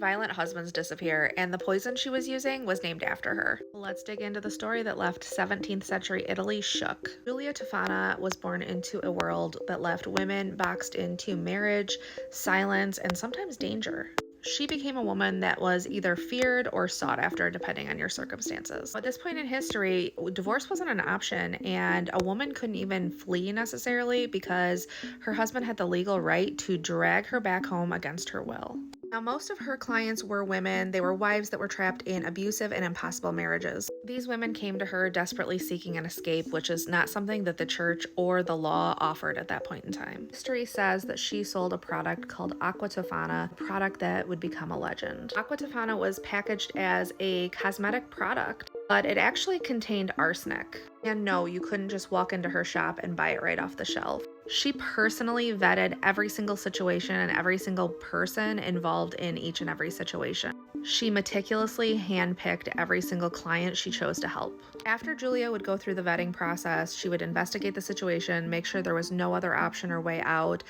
violent husbands disappear, and the poison she was using was named after her. Let's dig into the story that left 17th century Italy shook. Giulia Tofana was born into a world that left women boxed into marriage, silence, and sometimes danger. She became a woman that was either feared or sought after, depending on your circumstances. At this point in history, divorce wasn't an option, and a woman couldn't even flee necessarily because her husband had the legal right to drag her back home against her will. Now, most of her clients were women. They were wives that were trapped in abusive and impossible marriages. These women came to her desperately seeking an escape, which is not something that the church or the law offered at that point in time. History says that she sold a product called Aqua Tofana, a product that would become a legend. Aqua Tofana was packaged as a cosmetic product, but it actually contained arsenic. And no, you couldn't just walk into her shop and buy it right off the shelf. She personally vetted every single situation and every single person involved in each and every situation. She meticulously handpicked every single client she chose to help. After Giulia would go through the vetting process, she would investigate the situation, make sure there was no other option or way out.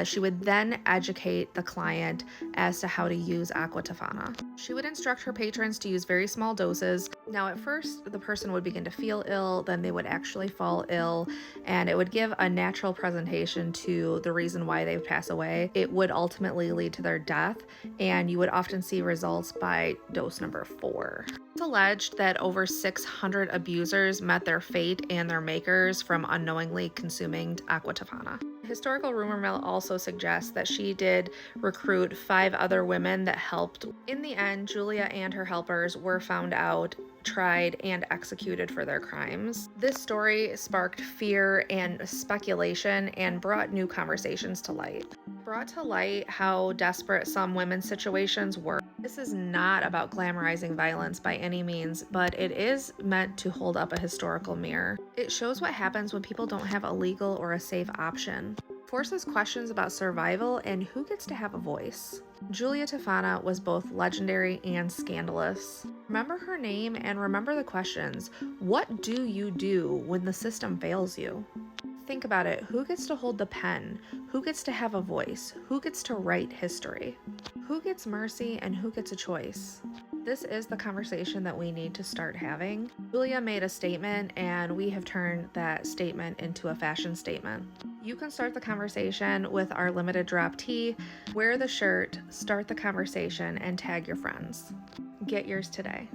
She would then educate the client as to how to use Aqua Tofana. She would instruct her patrons to use very small doses. Now, at first, the person would begin to feel ill, then they would actually fall ill, and it would give a natural presentation to the reason why they would pass away. It would ultimately lead to their death, and you would often see results by dose number 4. It's alleged that over 600 abusers met their fate and their makers from unknowingly consuming Aqua Tofana. Historical rumor mill also suggests that she did recruit 5 other women that helped. In the end, Giulia and her helpers were found out, tried, and executed for their crimes. This story sparked fear and speculation and brought new conversations to light. Brought to light how desperate some women's situations were. This is not about glamorizing violence by any means, but it is meant to hold up a historical mirror. It shows what happens when people don't have a legal or a safe option. Forces questions about survival and who gets to have a voice. Giulia Tofana was both legendary and scandalous. Remember her name and remember the questions. What do you do when the system fails you? Think about it. Who gets to hold the pen? Who gets to have a voice? Who gets to write history? Who gets mercy and who gets a choice? This is the conversation that we need to start having. Giulia made a statement, and we have turned that statement into a fashion statement. You can start the conversation with our limited drop tee. Wear the shirt, start the conversation, and tag your friends. Get yours today.